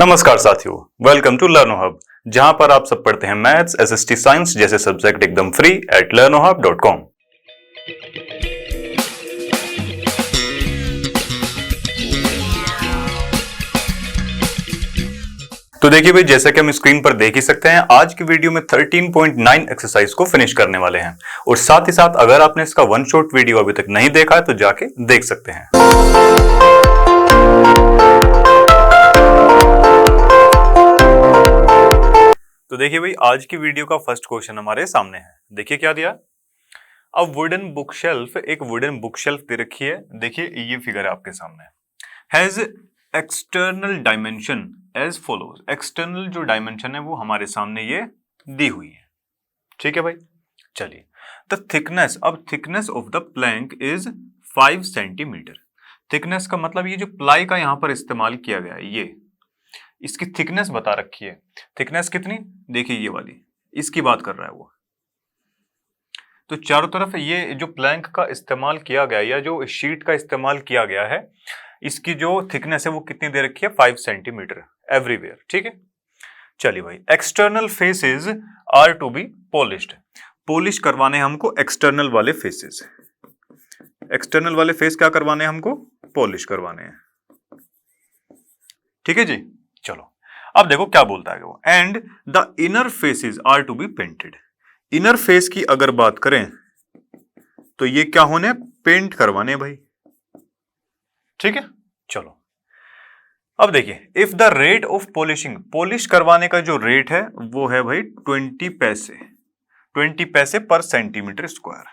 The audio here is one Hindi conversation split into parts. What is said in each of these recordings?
नमस्कार साथियों, वेलकम टू लर्नो हब, जहां पर आप सब पढ़ते हैं मैथ्स, एसएसटी, साइंस जैसे सब्जेक्ट एकदम फ्री एट learnohub.com। तो देखिए भाई, जैसा कि हम स्क्रीन पर देख ही सकते हैं, आज की वीडियो में 13.9 एक्सरसाइज को फिनिश करने वाले हैं। और साथ ही साथ अगर आपने इसका वन शॉट वीडियो अभी तक नहीं देखा है तो जाके देख सकते हैं। तो देखिए भाई, आज की वीडियो का फर्स्ट क्वेश्चन हमारे सामने है। देखिए क्या दिया। अब वुडन बुक शेल्फ, एक वुडन बुक शेल्फ दे रखी है। देखिए ये फिगर है आपके सामने। Has external dimension as follows. External जो डायमेंशन है वो हमारे सामने ये दी हुई है। ठीक है भाई, चलिए। द थिकनेस, अब thickness of the plank is 5 centimetre. Thickness का मतलब ये जो प्लाई का यहां पर इस्तेमाल किया गया है, ये इसकी थिकनेस बता रखी है। थिकनेस कितनी, देखिए ये वाली, इसकी बात कर रहा है वो। तो चारों तरफ ये जो प्लैंक का इस्तेमाल किया गया या जो शीट का इस्तेमाल किया गया है, इसकी जो थिकनेस है वो कितनी दे रखी है, 5 सेंटीमीटर एवरीवेयर। ठीक है, चलिए भाई। External faces are to be polished. Polish करवाने हमको एक्सटर्नल वाले फेसेस। एक्सटर्नल वाले फेस क्या करवाने हैं हमको, पॉलिश करवाने हैं। ठीक है जी, चलो। अब देखो क्या बोलता है वो। And the inner faces are to be painted. Inner face की अगर बात करें तो ये क्या होने, पेंट करवाने भाई। ठीक है, चलो। अब देखिए, if the rate of polishing, polish करवाने का जो रेट है वो है भाई 20 पैसे। 20 पैसे पर सेंटीमीटर स्क्वायर।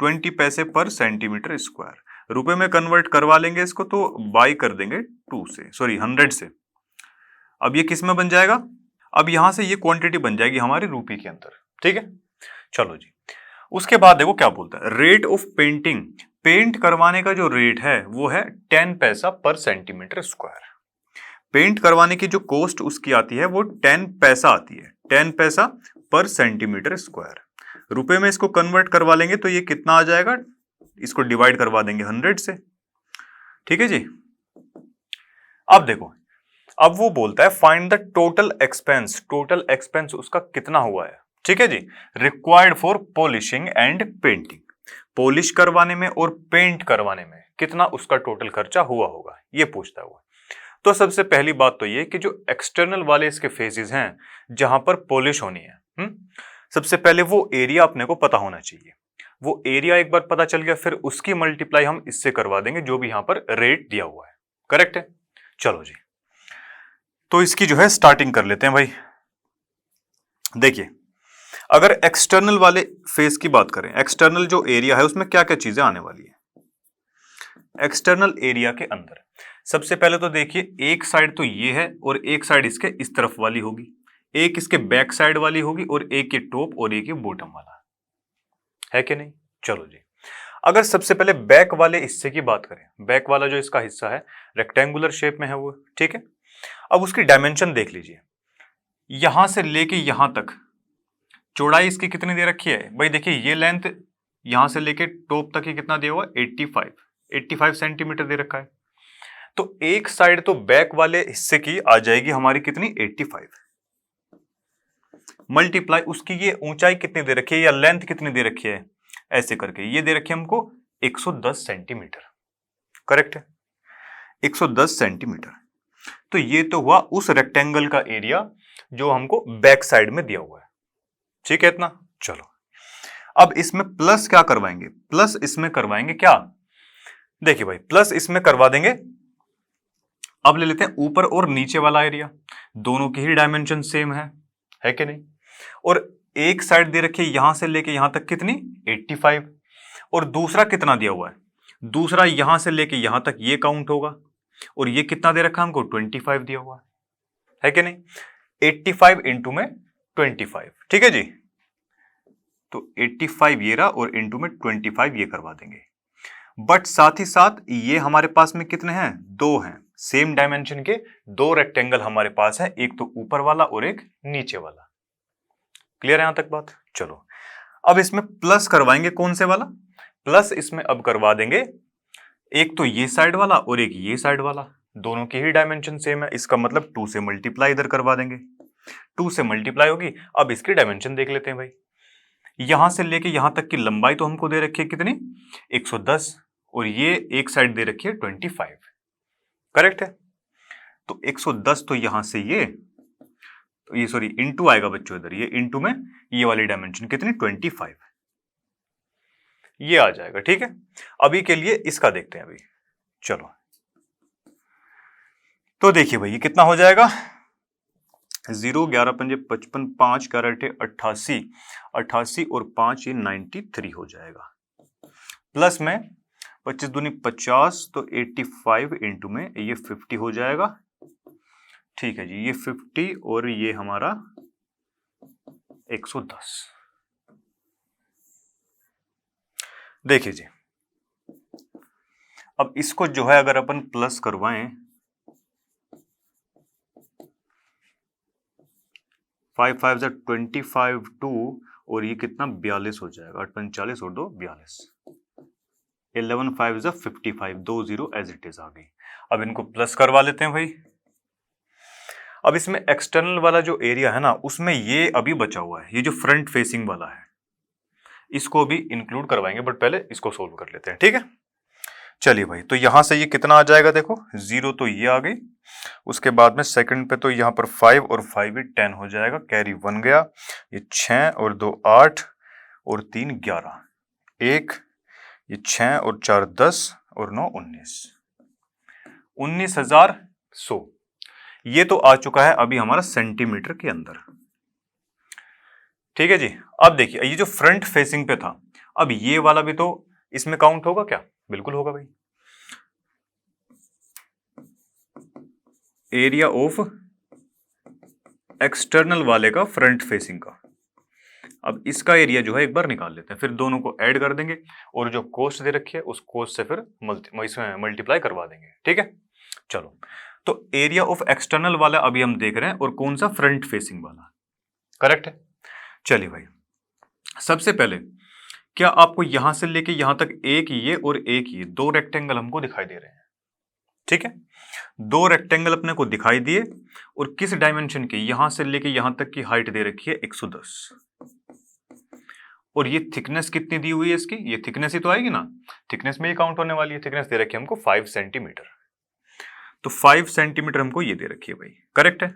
20 पैसे पर सेंटीमीटर स्क्वायर। रुपए में कन्वर्ट करवा लेंगे इसको तो बाई कर देंगे 2 से, सॉरी 100 से। अब ये किस में बन जाएगा, अब यहां से ये क्वांटिटी बन जाएगी हमारी रुपये के अंदर। ठीक है, चलो जी। उसके बाद देखो क्या बोलता है। रेट ऑफ पेंटिंग, पेंट करवाने का जो रेट है वो है 10 पैसा पर सेंटीमीटर स्क्वायर। पेंट करवाने की जो कॉस्ट उसकी आती है वो 10 पैसा आती है, 10 पैसा पर सेंटीमीटर स्क्वायर। रुपए में इसको कन्वर्ट करवा लेंगे तो ये कितना आ जाएगा, इसको डिवाइड करवा देंगे 100 से। ठीक है जी। अब देखो, अब वो बोलता है find the total expense. Total expense उसका कितना हुआ है। ठीक है जी, required for polishing and painting. Polish करवाने में और पेंट करवाने में कितना उसका टोटल खर्चा हुआ होगा, ये पूछता है वो। तो सबसे पहली बात तो ये कि जो एक्सटर्नल वाले इसके फेसेस हैं जहां पर पॉलिश होनी है, सबसे पहले वो एरिया अपने को पता होना चाहिए। वो एरिया एक बार पता चल गया, फिर उसकी मल्टीप्लाई हम इससे करवा देंगे जो भी यहां पर रेट दिया हुआ है। करेक्ट है, चलो जी। तो इसकी जो है स्टार्टिंग कर लेते हैं भाई। देखिए, अगर एक्सटर्नल वाले फेस की बात करें, एक्सटर्नल जो एरिया है उसमें क्या क्या चीजें आने वाली है। एक्सटर्नल एरिया के अंदर सबसे पहले तो देखिए, एक साइड तो ये है और एक साइड इसके इस तरफ वाली होगी, एक इसके बैक साइड वाली होगी और एक ये टॉप और एक ये बॉटम वाला है कि नहीं। चलो जी, अगर सबसे पहले बैक वाले हिस्से की बात करें, बैक वाला जो इसका हिस्सा है रेक्टेंगुलर शेप में है वो। ठीक है, अब उसकी डायमेंशन देख लीजिए। यहां से लेके यहां तक चौड़ाई इसकी कितनी दे रखी है भाई। देखिए ये लेंथ यहां से लेके टॉप तक ही कितना दिया हुआ, 85 सेंटीमीटर दे रखा है। तो एक साइड तो बैक वाले हिस्से की आ जाएगी हमारी कितनी, 85 मल्टीप्लाई उसकी ये ऊंचाई कितनी दे रखी है या लेंथ कितनी दे रखी है, ऐसे करके ये दे रखी है हमको 110 सेंटीमीटर। करेक्ट है, 110 सेंटीमीटर। तो ये तो हुआ उस रेक्टेंगल का एरिया जो हमको बैक साइड में दिया हुआ है। ठीक है इतना, चलो। अब इसमें प्लस क्या करवाएंगे, प्लस इसमें करवाएंगे क्या, देखिए भाई प्लस इसमें करवा देंगे। अब ले लेते हैं ऊपर और नीचे वाला एरिया, दोनों की ही डायमेंशन सेम है कि नहीं। और एक साइड दे रखी है यहां से लेके यहां तक कितनी, 85, और दूसरा कितना दिया हुआ है, दूसरा यहां से लेके यहां तक ये काउंट होगा, और ये कितना दे रखा है हमको, 25 दिया हुआ है कि नहीं। 85 इंटू में 25। ठीक है जी, तो 85 ये रहा और इंटू में 25 ये करवा देंगे। बट साथ ही साथ ये हमारे पास में कितने हैं, 2 हैं, सेम डायमेंशन के 2 रेक्टेंगल हमारे पास है, एक तो ऊपर वाला और एक नीचे वाला। क्लियर है यहां तक बात। चलो, अब इसमें प्लस करवाएंगे, कौन से वाला, प्लस इसमें अब करवा देंगे एक तो ये साइड वाला और एक ये साइड वाला। दोनों की ही डायमेंशन सेम है, इसका मतलब 2 से मल्टीप्लाई इधर करवा देंगे, 2 से मल्टीप्लाई होगी। अब इसकी डायमेंशन देख लेते हैं भाई, यहां से लेके यहां तक की लंबाई तो हमको दे रखी है कितनी, 110, और ये एक साइड दे रखी है 25, करेक्ट है। तो 110 तो यहां से ये सॉरी इंटू आएगा बच्चों इधर, ये इंटू में ये वाली डायमेंशन कितनी 25, ये आ जाएगा, ठीक है। अभी के लिए इसका देखते हैं अभी, चलो। तो देखिए भाई ये कितना हो जाएगा, 0, 11 पंजे 55, 5 11 88, 88 और 5 ये 93 हो जाएगा। प्लस में 25 दूनी 50, तो 85 इंटू में ये 50 हो जाएगा, ठीक है जी। ये 50 और ये हमारा 110। देखिए जी, अब इसको जो है अगर अपन प्लस करवाएं, 5 5 से 25 2, और ये कितना 42 हो जाएगा, 8 45 और 2 42, 11 5 से 55, 2 0 एज इट इज आ गई। अब इनको प्लस करवा लेते हैं भाई। अब इसमें एक्सटर्नल वाला जो एरिया है ना, उसमें ये अभी बचा हुआ है, ये जो फ्रंट फेसिंग वाला है, इसको भी इंक्लूड करवाएंगे, बट पहले इसको सोल्व कर लेते हैं, ठीक है। चलिए भाई, तो यहां से ये कितना आ जाएगा, देखो 0 तो ये आ गई, उसके बाद में सेकंड पे तो यहां पर 5 और 5 ही 10 हो जाएगा, कैरी 1 गया, ये 6 और 2 8 और 3 11, 1, ये 6 और 4 10 और 9 19, 19,100 ये तो आ चुका है अभी हमारा सेंटीमीटर के अंदर, ठीक है जी। अब देखिए ये जो फ्रंट फेसिंग पे था, अब ये वाला भी तो इसमें काउंट होगा क्या, बिल्कुल होगा भाई। एरिया ऑफ एक्सटर्नल वाले का फ्रंट फेसिंग का, अब इसका एरिया जो है एक बार निकाल लेते हैं, फिर दोनों को ऐड कर देंगे और जो कोस्ट दे रखी है उस कोस्ट से फिर इसमें मल्टीप्लाई करवा देंगे, ठीक है। चलो, तो एरिया ऑफ एक्सटर्नल वाला अभी हम देख रहे हैं, और कौन सा, फ्रंट फेसिंग वाला, करेक्ट है। चलिए भाई, सबसे पहले क्या आपको यहां से लेके यहां तक एक ये और एक ये दो रेक्टेंगल हमको दिखाई दे रहे हैं, ठीक है। दो रेक्टेंगल अपने को दिखाई दिए, और किस डायमेंशन की, यहां से लेके यहां तक की हाइट दे रखी है 110, और ये थिकनेस कितनी दी हुई है इसकी, ये थिकनेस ही तो आएगी ना, थिकनेस में ही काउंट होने वाली है। थिकनेस दे रखी है हमको 5 सेंटीमीटर, तो 5 सेंटीमीटर हमको ये दे रखी है भाई, करेक्ट है।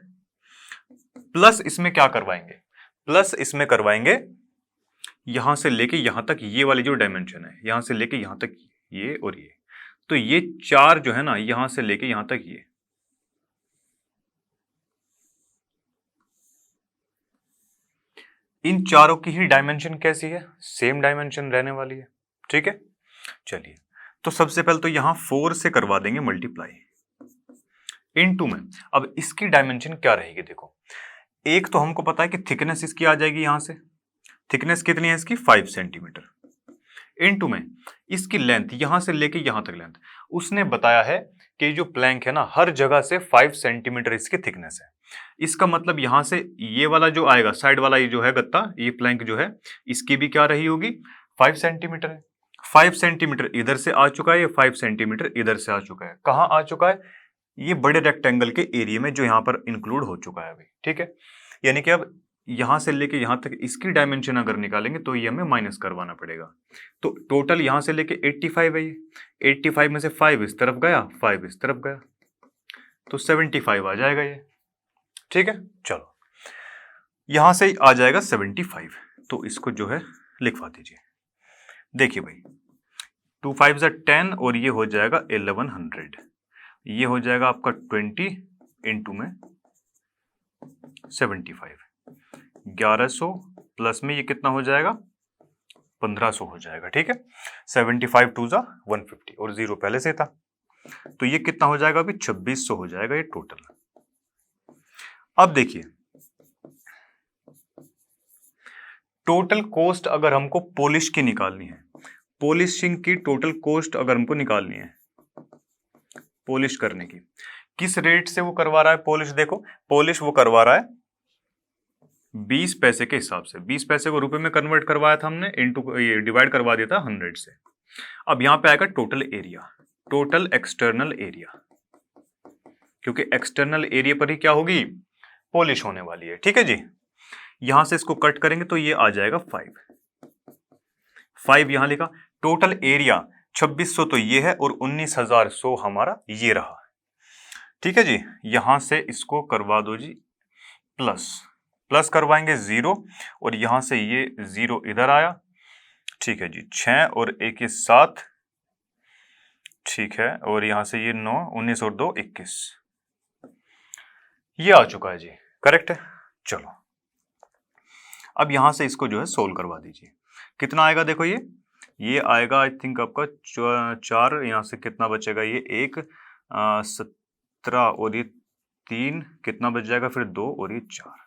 प्लस इसमें क्या करवाएंगे, प्लस इसमें करवाएंगे यहां से लेके यहां तक ये वाली जो डायमेंशन है, यहां से लेके यहां तक ये और ये, तो ये 4 जो है ना, यहां से लेके यहां तक ये, इन चारों की ही डायमेंशन कैसी है, सेम डायमेंशन रहने वाली है, ठीक है। चलिए, तो सबसे पहले तो यहां 4 से करवा देंगे मल्टीप्लाई, इनटू में अब इसकी डायमेंशन क्या रहेगी, देखो एक तो हमको पता है कि थिकनेस इसकी आ जाएगी, यहां से थिकनेस कितनी है इसकी 5 सेंटीमीटर, इनटू में इसकी लेंथ यहां से लेके यहां तक लेंथ, उसने बताया है कि जो प्लैंक है ना, हर जगह से 5 सेंटीमीटर इसकी थिकनेस है। इसका मतलब यहां से ये वाला जो आएगा साइड वाला, ये जो है गत्ता, ये प्लैंक जो है, इसकी भी क्या रही होगी 5 सेंटीमीटर है। 5 सेंटीमीटर इधर से आ चुका है, ये 5 सेंटीमीटर इधर से आ चुका है, कहां आ चुका है, ये बड़े रेक्टेंगल के एरिया में जो यहां पर इंक्लूड हो चुका है अभी, ठीक है। यानी कि अब यहां से लेके यहां तक इसकी डायमेंशन अगर निकालेंगे तो ये हमें माइनस करवाना पड़ेगा, तो टोटल यहां से लेके 85 है, ये 85 में से 5 इस तरफ गया, 5 इस तरफ गया, तो 75 आ जाएगा ये, ठीक है। चलो, यहां से आ जाएगा 75, तो इसको जो है लिखवा दीजिए। देखिए भाई, 2 5 10 और ये हो जाएगा 1100, ये हो जाएगा आपका 20 इंटू में 75, 1100 प्लस में ये कितना हो जाएगा 1500 हो जाएगा, ठीक है। 75 2 जा 150 और 0 पहले से था, तो ये कितना हो जाएगा अभी 2600 हो जाएगा ये टोटल। अब देखिए, टोटल कॉस्ट अगर हमको पॉलिश की निकालनी है, पॉलिशिंग की टोटल कॉस्ट अगर हमको निकालनी है, पॉलिश करने की, किस रेट से वो करवा रहा है पॉलिश, देखो पॉलिश वो करवा रहा है 20 पैसे के हिसाब से, 20 पैसे को रुपए में कन्वर्ट करवाया था हमने, इनटू ये डिवाइड करवा दिया था 100 से। अब यहां पे आएगा total area, total external area, क्योंकि एक्सटर्नल एरिया पर ही क्या होगी, पॉलिश होने वाली है। ठीक है जी, यहां से इसको कट करेंगे तो ये आ जाएगा 5 यहां लिखा। टोटल एरिया 2600 तो ये है और 19,100 हमारा ये रहा। ठीक है जी, यहां से इसको करवा दो जी प्लस, प्लस करवाएंगे 0 और यहां से ये 0 इधर आया। ठीक है जी, 6 और 1 7, ठीक है, और यहां से ये 9, 19 और 2 21, ये आ चुका है जी, करेक्ट है। चलो अब यहां से इसको जो है सोल्व करवा दीजिए। कितना आएगा देखो, ये आएगा आई थिंक आपका 4, यहां से कितना बचेगा, ये 1 17 और ये 3, कितना बच जाएगा फिर 2 और ये 4।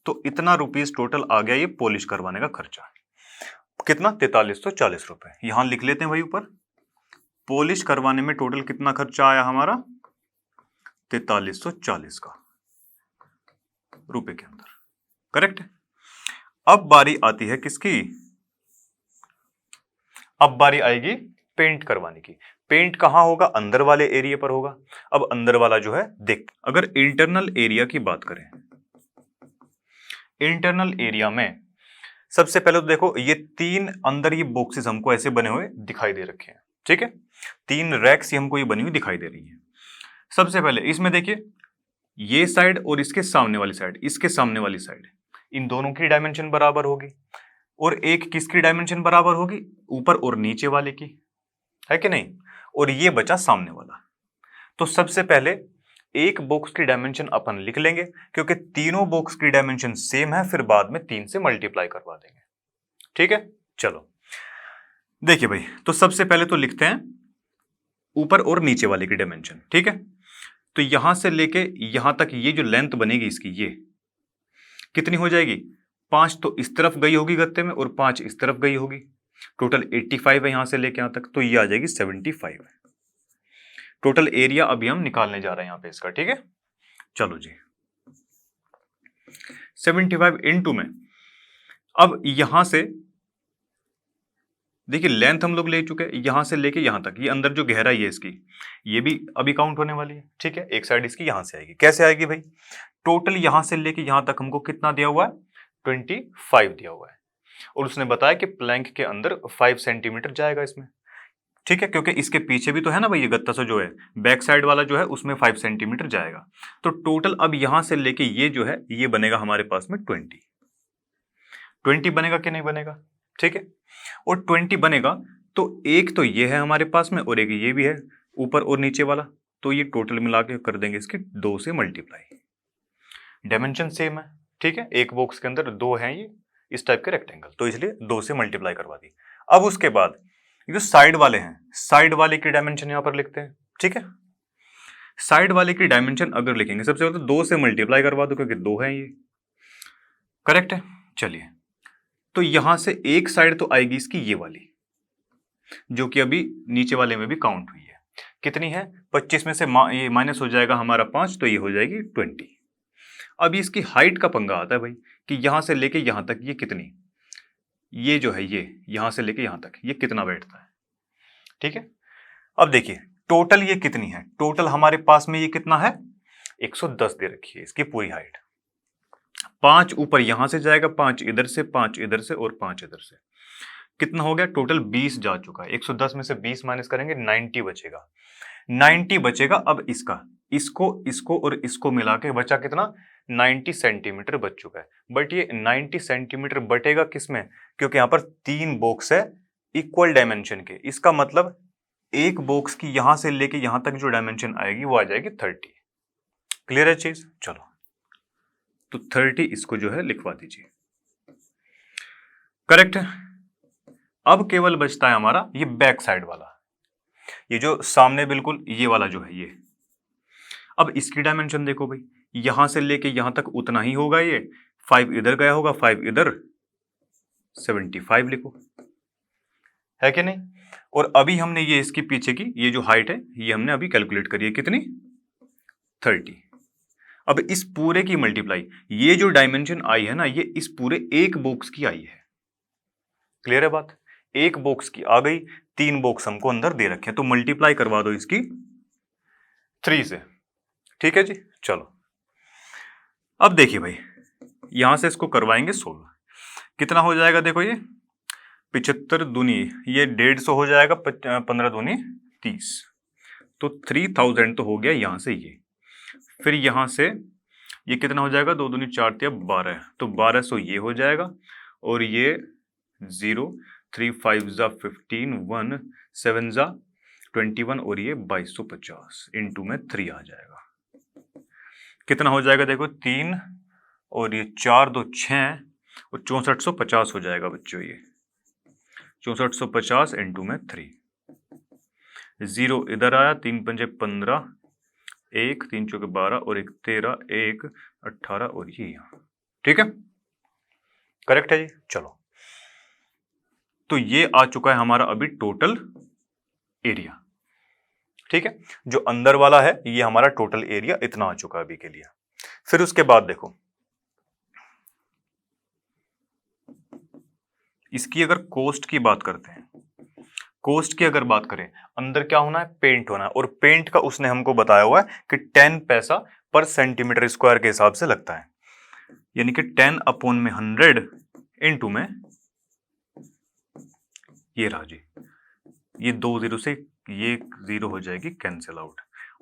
तो इतना रुपीस टोटल आ गया ये पॉलिश करवाने का खर्चा। कितना, 4340 रुपए। यहां लिख लेते हैं भाई ऊपर, पॉलिश करवाने में टोटल कितना खर्चा आया हमारा, 4340 का रुपए के अंदर, करेक्ट। अब बारी आती है किसकी, अब बारी आएगी पेंट करवाने की। पेंट कहां होगा, अंदर वाले एरिया पर होगा। अब अंदर वाला जो है देख, अगर इंटरनल एरिया की बात करें, इंटरनल एरिया में सबसे पहले तो देखो ये 3 अंदर ये बॉक्सेस हमको ऐसे बने हुए दिखाई दे रखे हैं। ठीक है, 3 रैक्स हमको ये बनी हुई दिखाई दे रही है। सबसे पहले इसमें देखिए, ये साइड और इसके सामने वाली साइड, इसके सामने वाली साइड, इन दोनों की डायमेंशन बराबर होगी। और एक किसकी डायमेंशन बराबर होगी, ऊपर और नीचे वाले की, है कि नहीं। और ये बचा सामने वाला। तो सबसे पहले एक बॉक्स की डायमेंशन अपन लिख लेंगे, क्योंकि तीनों बॉक्स की डायमेंशन सेम है, फिर बाद में 3 से मल्टीप्लाई करवा देंगे। ठीक है, चलो देखिए भाई, तो सबसे पहले तो लिखते हैं ऊपर और नीचे वाले की डायमेंशन। ठीक है, तो यहां से लेके यहां तक ये जो लेंथ बनेगी इसकी, ये कितनी हो जाएगी, 5 तो इस तरफ गई होगी गत्ते में और 5 इस तरफ गई होगी। टोटल 85 है यहां से लेके यहां तक, तो ये आ जाएगी 75। टोटल एरिया अभी हम निकालने जा रहे हैं यहां पे इसका। ठीक है, चलो जी, 75 इंटू में, अब यहां से देखिए लेंथ हम लोग ले चुके हैं यहां से लेके यहां तक, ये अंदर जो गहराई है इसकी, ये भी अभी काउंट होने वाली है। ठीक है, एक साइड इसकी यहां से आएगी। कैसे आएगी भाई, टोटल यहां से लेके यहां तक हमको कितना दिया हुआ है, 25 दिया हुआ है। और उसने बताया कि प्लैंक के अंदर 5 सेंटीमीटर जाएगा इसमें। ठीक है, क्योंकि इसके पीछे भी तो है ना भाई, ये गत्ता सा जो है बैक साइड वाला जो है उसमें 5 सेंटीमीटर जाएगा। तो टोटल अब यहां से लेके ये जो है ये बनेगा हमारे पास में 20 बनेगा कि नहीं बनेगा। ठीक है, और 20 बनेगा तो एक तो ये है हमारे पास में और एक ये भी है, ऊपर और नीचे वाला। तो ये टोटल मिला के कर देंगे इसके 2 से मल्टीप्लाई, डायमेंशन सेम है। ठीक है, एक बॉक्स के अंदर 2 हैं ये इस टाइप के रेक्टेंगल, तो इसलिए 2 से मल्टीप्लाई करवा दी। अब उसके बाद ये जो साइड वाले हैं, साइड वाले की डायमेंशन यहां पर लिखते हैं। ठीक है, साइड वाले की डायमेंशन अगर लिखेंगे सबसे पहले तो 2 से मल्टीप्लाई करवा दो, क्योंकि 2 है ये, करेक्ट है। चलिए, तो यहां से एक साइड तो आएगी इसकी ये वाली, जो कि अभी नीचे वाले में भी काउंट हुई है। कितनी है, 25 में से ये माइनस हो जाएगा हमारा 5, तो ये हो जाएगी 20। अभी इसकी हाइट का पंगा आता है भाई, कि यहां से लेके यहां तक ये कितनी, ये जो है ये यहां से लेके यहां तक ये कितना बैठता है। ठीक है, अब देखिए टोटल ये कितनी है, टोटल हमारे पास में ये कितना है, 110 दे रखी है इसकी पूरी हाइट। 5 ऊपर यहां से जाएगा, 5 इधर से, 5 इधर से और 5 इधर से, कितना हो गया, टोटल 20 जा चुका है। 110 में से 20 माइनस करेंगे 90 बचेगा, 90 बचेगा। अब इसका इसको और इसको मिला के बचा कितना, 90 सेंटीमीटर बच चुका है। बट ये 90 सेंटीमीटर बटेगा किसमें, क्योंकि यहां पर 3 बॉक्स है इक्वल डायमेंशन के। इसका मतलब एक बॉक्स की यहां से लेके यहां तक जो डायमेंशन आएगी वो आ जाएगी 30। क्लियर है चीज, चलो तो 30 इसको जो है लिखवा दीजिए, करेक्ट है। अब केवल बचता है हमारा ये बैक साइड वाला, ये जो सामने बिल्कुल ये वाला जो है ये। अब इसकी डायमेंशन देखो भाई, यहां से लेके यहां तक उतना ही होगा, ये 5 इधर गया होगा, 5 इधर, 75 लिखो, है कि नहीं। और अभी हमने ये इसकी पीछे की ये जो हाइट है ये हमने अभी कैलकुलेट करी है, कितनी, 30। अब इस पूरे की मल्टीप्लाई, ये जो डायमेंशन आई है ना ये इस पूरे एक बॉक्स की आई है। क्लियर है बात, एक बॉक्स की आ गई, 3 बॉक्स हमको अंदर दे रखे हैं, तो मल्टीप्लाई करवा दो इसकी 3 से। ठीक है जी। चलो अब देखिए भाई, यहां से इसको करवाएंगे 16, कितना हो जाएगा देखो, ये 75 दूनी, ये 150 हो जाएगा, 15 दूनी 30, तो 3000 तो हो गया यहां से ये। फिर यहां से ये कितना हो जाएगा, 2 दूनी 4 तिया 12, तो 1200 ये हो जाएगा, और ये 0, 3 5 जा 15, 1 7 जा 21, और ये 2250 इंटू में 3 आ जाएगा। कितना हो जाएगा देखो, 3 और ये 4 2 6 और 6450 हो जाएगा बच्चों, ये 6450 इंटू में 3, 0 इधर आया, 3 पंजे 15, 1 3 चौके 12 और 1 13, 1 18 और ये यहाँ, ठीक है, करेक्ट है जी। चलो तो ये आ चुका है हमारा अभी टोटल एरिया, ठीक है, जो अंदर वाला है ये हमारा टोटल एरिया इतना आ चुका है अभी के लिए। फिर उसके बाद देखो, इसकी अगर कोस्ट की बात करते हैं, कोस्ट की अगर बात करें, अंदर क्या होना है, पेंट होना है, और पेंट का उसने हमको बताया हुआ है कि 10 पैसा पर सेंटीमीटर स्क्वायर के हिसाब से लगता है, यानी कि 10/100 इंटू में ये रहा जी, ये 2 0 से ये 0 हो जाएगी कैंसिल आउट,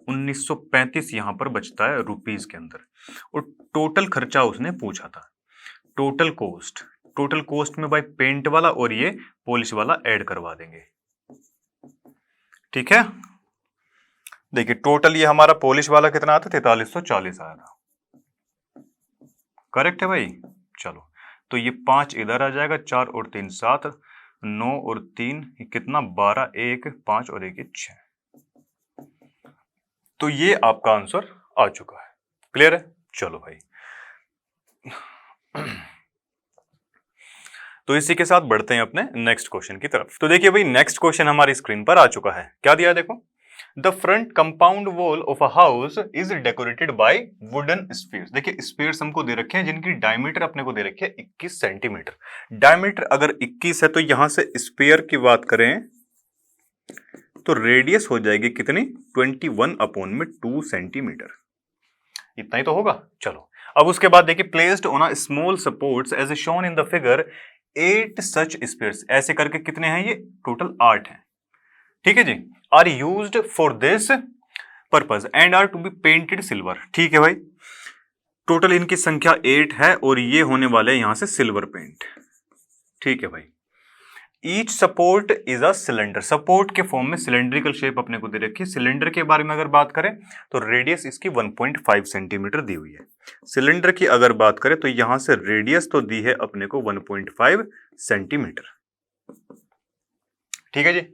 1935 यहां पर बचता है रुपीस के अंदर। और टोटल खर्चा उसने पूछा था, टोटल कोस्ट में भाई पेंट वाला और ये पॉलिश वाला ऐड करवा देंगे, ठीक है। देखिए टोटल ये हमारा पॉलिश वाला कितना आता, 4340 आया था, करेक्ट है भाई। चलो तो ये 5 इधर आ जाएगा, 4 और 3 7, 9 और 3 कितना, 12, 1 5 और 1 6, तो ये आपका आंसर आ चुका है, क्लियर है। चलो भाई तो इसी के साथ बढ़ते हैं अपने नेक्स्ट क्वेश्चन की तरफ। तो देखिए भाई नेक्स्ट क्वेश्चन हमारी स्क्रीन पर आ चुका है, क्या दिया है देखो, the front compound wall of a house is decorated by wooden spheres. देखिए स्फीयर्स हमको दे रखे हैं जिनकी डायमीटर अपने को दे रखी है 21 सेंटीमीटर। डायमीटर अगर 21 है तो यहां से स्फीयर की बात करें तो रेडियस हो जाएगी कितनी, 21/2 सेंटीमीटर, इतना ही तो होगा। चलो अब उसके बाद देखिए, placed on a small supports as shown in the figure 8 such spheres, ऐसे करके कितने हैं ये, टोटल 8 हैं, ठीक है जी, are used for this purpose and are to be painted silver. ठीक है भाई, टोटल इनकी संख्या 8 है और ये होने वाले यहां से सिल्वर पेंट, ठीक है भाई। Each support is a cylinder, support के फॉर्म में सिलेंड्रिकल शेप अपने को दे रखी है। सिलेंडर के बारे में अगर बात करें तो रेडियस इसकी 1.5 सेंटीमीटर दी हुई है। सिलेंडर की अगर बात करें तो यहां से रेडियस तो दी है अपने को 1.5 सेंटीमीटर, ठीक है जी।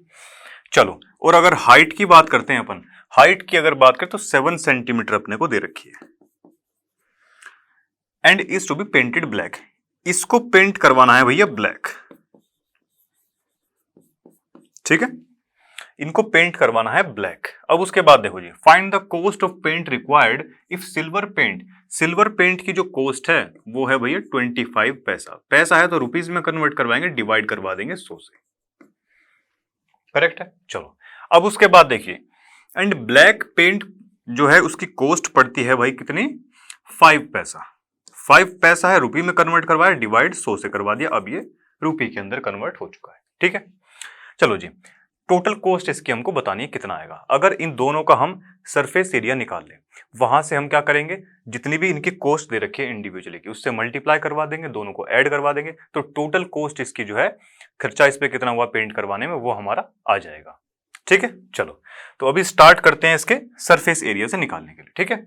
चलो और अगर हाइट की बात करते हैं अपन, हाइट की अगर बात करें तो 7 सेंटीमीटर अपने को दे रखी है and is to be painted black, इसको पेंट करवाना है भैया ब्लैक, ठीक है, इनको पेंट करवाना है ब्लैक। अब उसके बाद देखो जी, find the cost of paint required if silver paint, silver paint की जो कॉस्ट है वो है भैया 25 पैसा, पैसा है तो रुपीस में कन्वर्ट करवाएंगे, डिवाइड करवा देंगे 100 से, करेक्ट है। चलो अब उसके बाद देखिए, एंड ब्लैक पेंट जो है उसकी कॉस्ट पड़ती है भाई कितनी, 5 पैसा, 5 पैसा है, रुपये में कन्वर्ट करवाया, डिवाइड 100 से करवा दिया, अब ये रुपये के अंदर कन्वर्ट हो चुका है, ठीक है। चलो जी, टोटल कॉस्ट इसकी हमको बतानी है कितना आएगा। अगर इन दोनों का हम सरफेस एरिया निकाल लें, वहां से हम क्या करेंगे, जितनी भी इनकी कॉस्ट दे रखी है इंडिविजुअली की उससे मल्टीप्लाई करवा देंगे, दोनों को ऐड करवा देंगे, तो टोटल कॉस्ट इसकी जो है, खर्चा इस पे कितना हुआ पेंट करवाने में, वो हमारा आ जाएगा, ठीक है। चलो तो अभी स्टार्ट करते हैं इसके सरफेस एरिया से निकालने के लिए, ठीक है।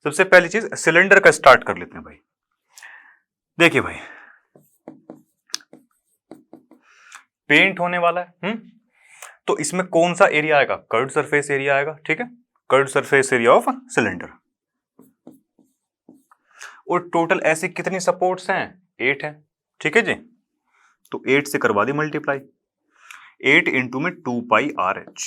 सबसे पहली चीज सिलेंडर का स्टार्ट कर लेते हैं भाई। देखिए भाई पेंट होने वाला है, तो इसमें कौन सा एरिया आएगा, कर्व्ड सरफेस एरिया आएगा, ठीक है, curved surface area of cylinder. और टोटल ऐसी कितनी सपोर्ट्स हैं, 8 है, ठीक है जी, तो 8 से करवा दी मल्टीप्लाई, 8 इंटू में 2 पाई RH,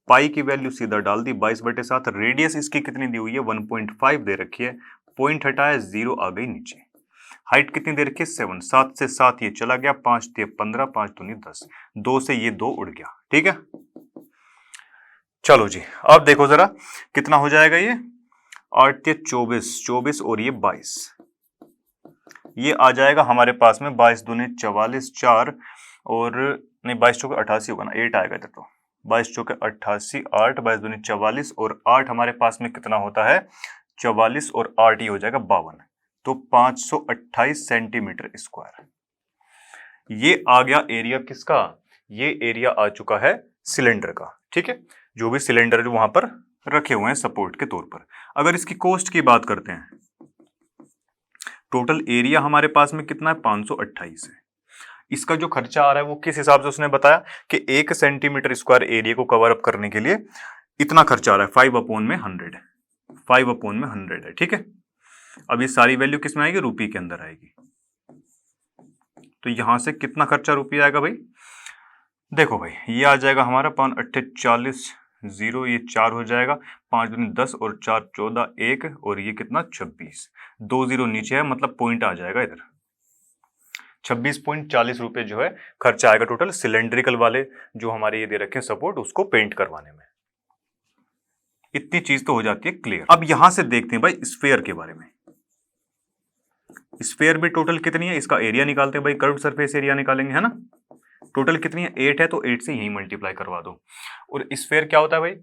पाई की वैल्यू सीधा डाल दी 22/7, रेडियस इसकी कितनी दी हुई है 1.5 दे रखी है, पॉइंट हटाया 0 आ गई नीचे, हाइट कितनी दे रखी है 7, 7 से 7 ये चला गया, 5 3 15, 5 दूनी 10, 2 से ये 2 उड़ गया, ठीक है। चलो जी अब देखो जरा कितना हो जाएगा ये, 8 या 24, 24 और ये 22, ये आ जाएगा हमारे पास में 22 दूनी 44, 4 और नहीं 22 चौके 88 होगा ना, 8 आएगा इधर तो 22 चौके 88, 8 22 दूनी 44 और 8 हमारे पास में कितना होता है 44 और 8 ही हो जाएगा 52, तो 528 सेंटीमीटर स्क्वायर। ये आ गया एरिया किसका, ये एरिया आ चुका है सिलेंडर का। ठीक है, जो भी सिलेंडर जो वहां पर रखे हुए हैं सपोर्ट के तौर पर। अगर इसकी कॉस्ट की बात करते हैं, टोटल एरिया हमारे पास में कितना है 528 है। इसका जो खर्चा आ रहा है वो किस हिसाब से उसने बताया कि 1 सेंटीमीटर स्क्वायर एरिया को कवर अप करने के लिए इतना खर्चा आ रहा है 5/100, 5/100 है। ठीक है, अब ये सारी वैल्यू किस में आएगी, रुपये के अंदर आएगी। तो यहां से कितना खर्चा रुपये आएगा भाई, देखो भाई ये आ जाएगा हमारा 5/48, 0 ये 4 हो जाएगा, 5 दूनी 10 और 4 14, 1 और ये कितना 26, 2 0 नीचे है मतलब पॉइंट आ जाएगा इधर। 26.40 रुपए जो है खर्चा आएगा टोटल सिलेंड्रिकल वाले जो हमारे ये दे रखे हैं सपोर्ट, उसको पेंट करवाने में। इतनी चीज तो हो जाती है क्लियर। अब यहां से देखते हैं भाई स्फीयर के बारे में। स्फीयर में टोटल कितनी है, इसका एरिया निकालते हैं भाई, कर्व्ड सरफेस एरिया निकालेंगे है ना। टोटल कितनी है 8 है, तो 8 से यही मल्टीप्लाई करवा दो। और स्फीयर क्या होता है भाई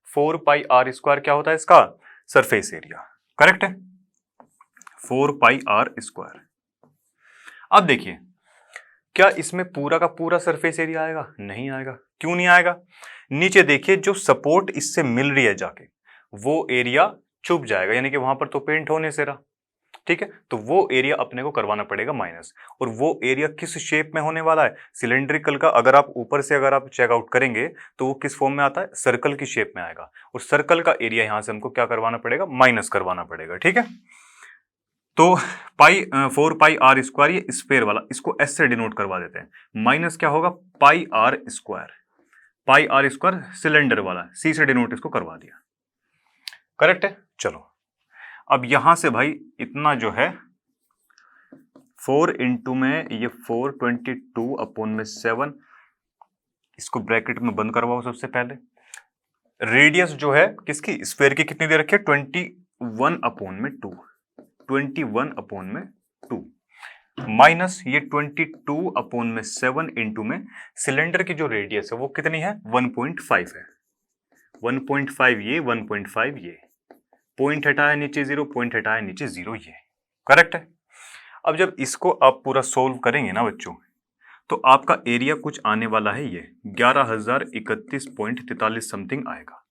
4πr² क्या होता है इसका सरफेस एरिया, करेक्ट है 4πr²। अब देखिए क्या इसमें पूरा का पूरा सरफेस एरिया आएगा, नहीं आएगा। क्यों नहीं आएगा, नीचे देखिए जो सपोर्ट इससे मिल रही है जाके वो एरिया चुप जाएगा, यानी कि वहां पर तो पेंट होने से रहा। ठीक है, तो वो एरिया अपने को करवाना पड़ेगा माइनस। और वो एरिया किस शेप में होने वाला है सिलेंड्रिकल का, अगर आप ऊपर से अगर आप चेकआउट करेंगे तो वो किस फॉर्म में आता है, सर्कल की शेप में आएगा। और सर्कल का एरिया यहां से हमको क्या करवाना पड़ेगा, माइनस करवाना पड़ेगा। ठीक है, तो 4πr² ये स्फीयर वाला, इसको एस से डिनोट करवा देते हैं, माइनस क्या होगा πr², πr² सिलेंडर वाला, सी से डिनोट इसको करवा दिया, करेक्ट है। चलो अब यहां से भाई इतना जो है 4 इंटू में ये 422/7, इसको ब्रैकेट में बंद करवाओ सबसे पहले। रेडियस जो है किसकी स्फीयर की कितनी दे रखी है 21/2, 21/2 माइनस ये 22/7 इंटू में सिलेंडर की जो रेडियस है वो कितनी है 1.5 है, 1.5 ये 1.5 ये, पॉइंट हटाया नीचे 0, पॉइंट हटाया नीचे 0, ये करेक्ट है। अब जब इसको आप पूरा सोल्व करेंगे ना बच्चों, तो आपका एरिया कुछ आने वाला है ये 11,031.43 समथिंग आएगा।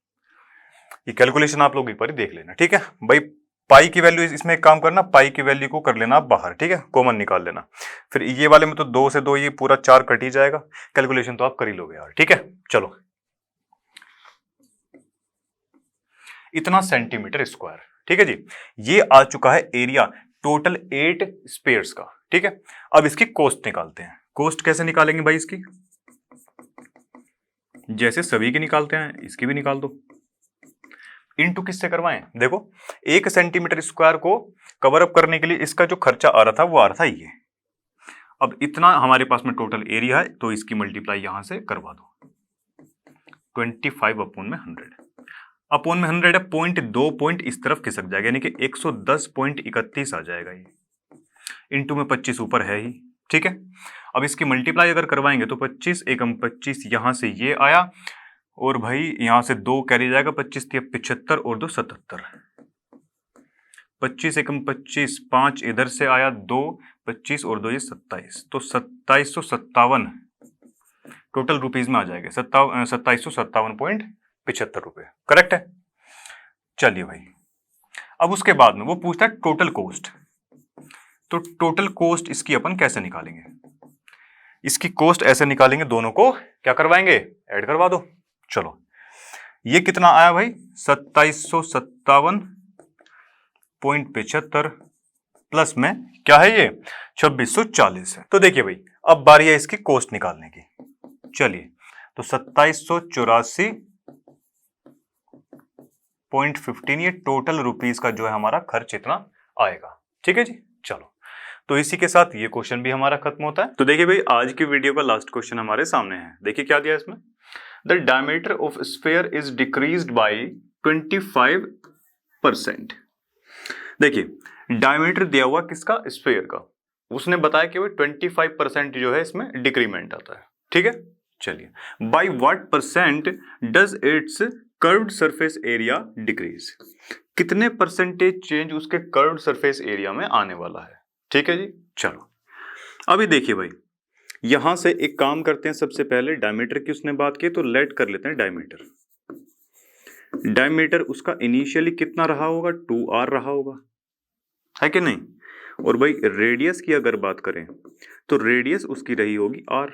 ये कैलकुलेशन आप लोग एक बार देख लेना, ठीक है भाई। पाई की वैल्यू इसमें एक काम करना, पाई की वैल्यू को कर लेना आप बाहर, ठीक है, कॉमन निकाल लेना। फिर ये वाले में तो 2 से 2 ये पूरा 4 कट ही जाएगा, कैलकुलेशन तो आप कर ही लोगे यार, ठीक है। चलो इतना सेंटीमीटर स्क्वायर, ठीक है जी, ये आ चुका है एरिया टोटल 8 स्पेयर्स का, ठीक है। अब इसकी कॉस्ट निकालते हैं। कॉस्ट कैसे निकालेंगे भाई इसकी, जैसे सभी की निकालते हैं इसकी भी निकाल दो। इनटू किससे करवाएं, देखो 1 सेंटीमीटर स्क्वायर को कवर अप करने के लिए इसका जो खर्चा आ रहा था वो आ रहा था ये। अब इतना हमारे पास में टोटल एरिया है, तो इसकी मल्टीप्लाई यहां से करवा दो 25/100। अपॉन में 100 है, पॉइंट 2 पॉइंट इस तरफ खिसक जाएगा, यानी कि 110.31 आ जाएगा ये। इनटू में 25 ऊपर है ही, ठीक है। अब इसकी मल्टीप्लाई अगर करवाएंगे तो 25 एकम 25 यहां से ये आया, और भाई यहां से 2 कैरी जाएगा, 25 75 और 2 77, 25 एकम 25 5 इधर से आया 2, 25 और 2 ये 27, तो 2757 टोटल रुपीज में आ जाएगा, 2757.75 रुपए, करेक्ट है। चलिए भाई, अब उसके बाद में वो पूछता है टोटल कॉस्ट। तो टोटल कॉस्ट इसकी अपन कैसे निकालेंगे, इसकी कॉस्ट ऐसे निकालेंगे, दोनों को क्या करवाएंगे, ऐड करवा दो। चलो ये कितना आया भाई 2757.75 प्लस में क्या है ये 2640 है। तो देखिए भाई अब बारी है इसकी कॉस्ट निकालने की। चलिए तो 2784.15 ये टोटल रुपीस का जो है हमारा खर्च इतना आएगा, ठीक है जी। चलो तो इसी के साथ ये क्वेश्चन भी हमारा खत्म होता है। तो देखिए भाई आज की वीडियो का लास्ट क्वेश्चन हमारे सामने है, देखिए क्या दिया इसमें, the diameter of sphere is decreased bye 25%। देखिए डायमीटर दिया हुआ किसका, स्फीयर का, उसने बताया कि 25% जो है इसमें डिक्रीमेंट आता है, ठीक है। चलिए by what percent does it's curved surface area decrease, कितने परसेंटेज चेंज उसके कर्व्ड सरफेस एरिया में आने वाला है, ठीक है जी। चलो अभी देखिए भाई, यहां से एक काम करते हैं, सबसे पहले डायमीटर की उसने बात की तो लेट कर लेते हैं डायमीटर। डायमीटर उसका इनिशियली कितना रहा होगा, 2r रहा होगा, है कि नहीं। और भाई रेडियस की अगर बात करें तो रेडियस उसकी रही होगी r,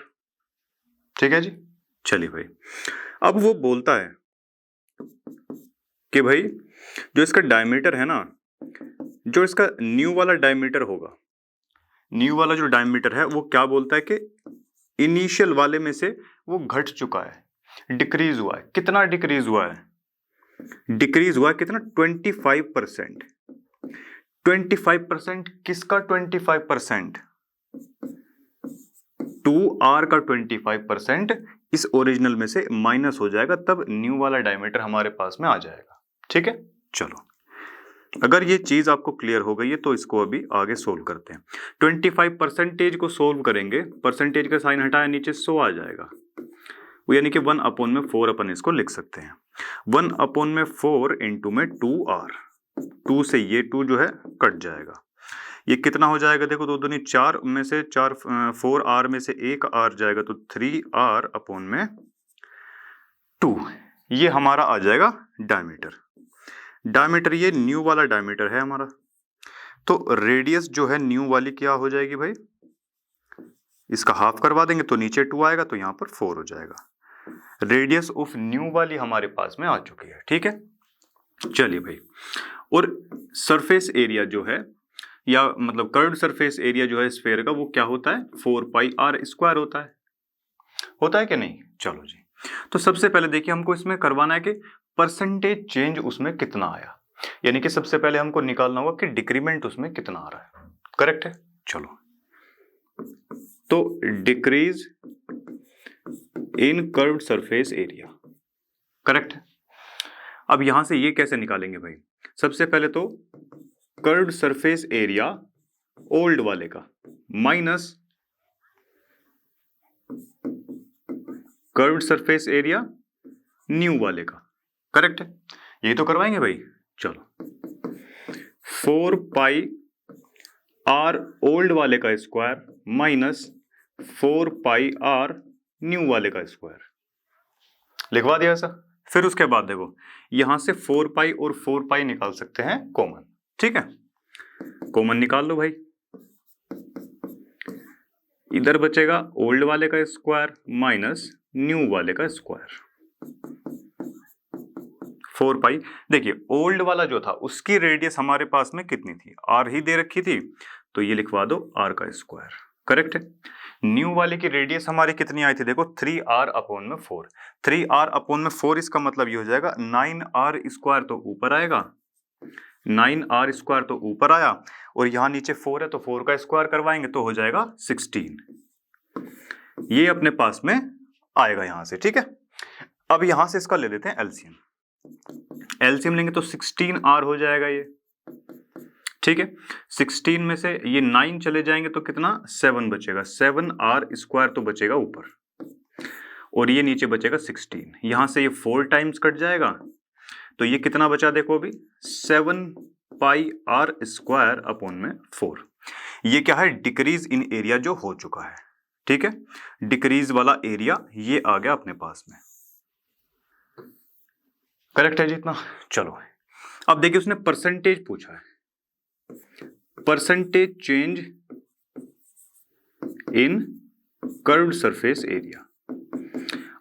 ठीक है जी। चलिए भाई अब वो बोलता है कि भाई जो इसका डायमीटर है ना, जो इसका न्यू वाला डायमीटर होगा, न्यू वाला जो डायमीटर है वो क्या बोलता है कि इनिशियल वाले में से वो घट चुका है, डिक्रीज हुआ है। कितना डिक्रीज हुआ है, डिक्रीज हुआ है कितना, 25%। 25% किसका 25%, 2r का 25% इस ओरिजिनल में से माइनस हो जाएगा, तब न्यू वाला डायमीटर हमारे पास में आ जाएगा, ठीक है। चलो अगर ये चीज आपको क्लियर हो गई है तो इसको अभी आगे सोल्व करते हैं। 25% को सोल्व करेंगे, परसेंटेज का साइन हटाया नीचे 100 आ जाएगा, वो यानी कि 1/4 अपन इसको लिख सकते हैं। 1/4 इंटू में 2r, 2 से ये 2 जो है कट जाएगा, ये कितना हो जाएगा, देखो 2 दूनी 4 में से 4, 4r में से 1 r जाएगा तो 3r/2, ये हमारा आ जाएगा डायमीटर। डायमीटर ये न्यू वाला डायमीटर है हमारा, तो रेडियस जो है न्यू वाली क्या हो जाएगी भाई, इसका हाफ करवा देंगे तो नीचे 2 आएगा तो यहां पर 4 हो जाएगा। रेडियस ऑफ न्यू वाली हमारे पास में आ चुकी है, ठीक है। चलिए भाई, और सरफेस एरिया जो है, या मतलब कर्व्ड सरफेस एरिया जो है स्फीयर का, वो क्या होता है, 4πr² होता है कि नहीं। चलो जी, तो सबसे पहले देखिए हमको इसमें करवाना है कि परसेंटेज चेंज उसमें कितना आया, यानी कि सबसे पहले हमको निकालना होगा कि डिक्रीमेंट उसमें कितना आ रहा है, करेक्ट है। चलो तो decrease in curved surface area, correct है। अब यहां से ये कैसे निकालेंगे भाई, सबसे पहले तो कर्व्ड सरफेस एरिया ओल्ड वाले का minus curved surface area new वाले का, करेक्ट है। ये तो करवाएंगे भाई। चलो 4πr ओल्ड वाले का स्क्वायर माइनस 4πr न्यू वाले का स्क्वायर, लिखवा दिया ऐसा। फिर उसके बाद देखो यहां से 4π और 4π निकाल सकते हैं कॉमन, ठीक है। कॉमन निकाल लो भाई, इधर बचेगा ओल्ड वाले का स्क्वायर माइनस न्यू वाले का स्क्वायर, 4π। देखिए ओल्ड वाला जो था उसकी रेडियस हमारे पास में कितनी थी, r ही दे रखी थी, तो ये लिखवा दो r का स्क्वायर, करेक्ट है। न्यू वाले की रेडियस हमारी कितनी आई थी, देखो 3r/4, 3r/4, इसका मतलब ये हो जाएगा 9r² तो ऊपर आएगा, 9r² तो ऊपर आया, और यहां नीचे 4 है तो 4 का स्क्वायर करवाएंगे तो हो जाएगा 16, ये अपने पास में आएगा यहां से, ठीक है। अब यहां से इसका ले लेते हैं एलसीएम, एलसीएम लेंगे तो 16r हो जाएगा ये, ठीक है। 16 में से ये 9 चले जाएंगे तो कितना, 7 बचेगा, 7r² तो बचेगा ऊपर, और ये नीचे बचेगा 16, यहां से ये 4 टाइम्स कट जाएगा तो ये कितना बचा, देखो अभी 7πr²/4, ये क्या है, डिक्रीज इन एरिया जो हो चुका है, ठीक है। डिक्रीज वाला एरिया ये आ गया अपने पास में, करेक्ट है जितना। चलो अब देखिए उसने परसेंटेज पूछा है, percentage change in curved surface area.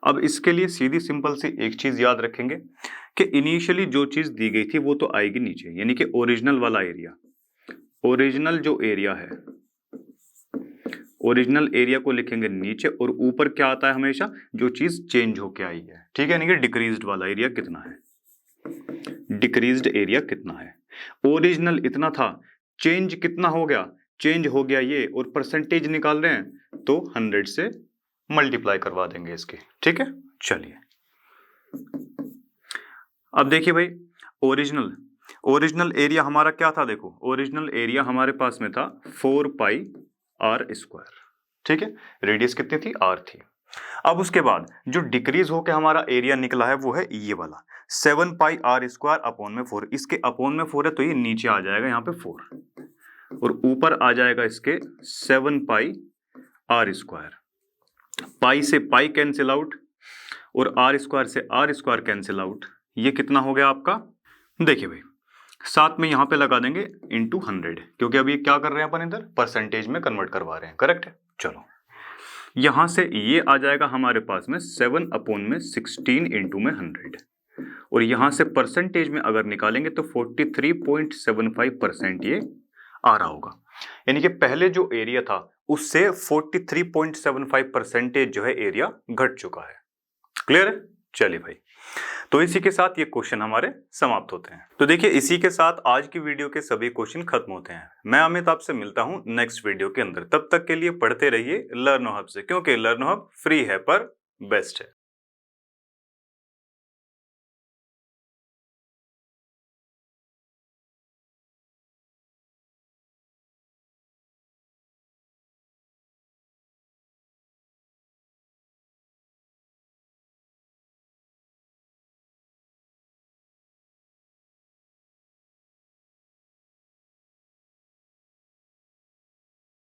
अब इसके लिए सीधी सिंपल सी एक चीज याद रखेंगे कि इनिशियली जो चीज दी गई थी वो तो आएगी नीचे, यानी कि ओरिजिनल वाला एरिया, ओरिजिनल जो एरिया है, ओरिजिनल एरिया को लिखेंगे नीचे, और ऊपर क्या आता है हमेशा, जो चीज चेंज होके आई है, ठीक है। यानी कि डिक्रीज्ड वाला एरिया कितना है, डिक्रीज्ड एरिया कितना है, ओरिजिनल इतना था, चेंज कितना हो गया, चेंज हो गया ये, और परसेंटेज निकाल रहे हैं तो 100 से मल्टीप्लाई करवा देंगे इसके, ठीक है। चलिए अब देखिए भाई ओरिजिनल, ओरिजिनल एरिया हमारा क्या था, देखो ओरिजिनल एरिया हमारे पास में था 4πr²। ठीक है, रेडियस कितनी थी, r थी। अब उसके बाद जो डिक्रीज होके हमारा एरिया निकला है वो है ये वाला 7πr² अपॉन में 4। इसके अपॉन में 4 है तो ये नीचे आ जाएगा यहाँ पे 4 और ऊपर आ जाएगा इसके 7πr²। पाई से पाई कैंसिल आउट और r² से r² कैंसिल आउट। ये कितना हो गया आपका, देखिए भाई साथ में यहां पे लगा देंगे इंटू 100, क्योंकि अभी क्या कर रहे हैं अपन इधर परसेंटेज में कन्वर्ट करवा रहे हैं, करेक्ट है। चलो यहां से ये आ जाएगा हमारे पास में 7/16 इंटू में 100 और यहां से परसेंटेज में अगर निकालेंगे तो 43.75% ये आ रहा होगा। यानी कि पहले जो एरिया था उससे 43.75% जो है एरिया घट चुका है। क्लियर है, चलिए भाई, तो इसी के साथ ये क्वेश्चन हमारे समाप्त होते हैं। तो देखिए इसी के साथ आज की वीडियो के सभी क्वेश्चन खत्म होते हैं। मैं अमित आपसे मिलता हूं नेक्स्ट वीडियो के अंदर। तब तक के लिए पढ़ते रहिए लर्नो हब से, क्योंकि लर्नो हब फ्री है पर बेस्ट है।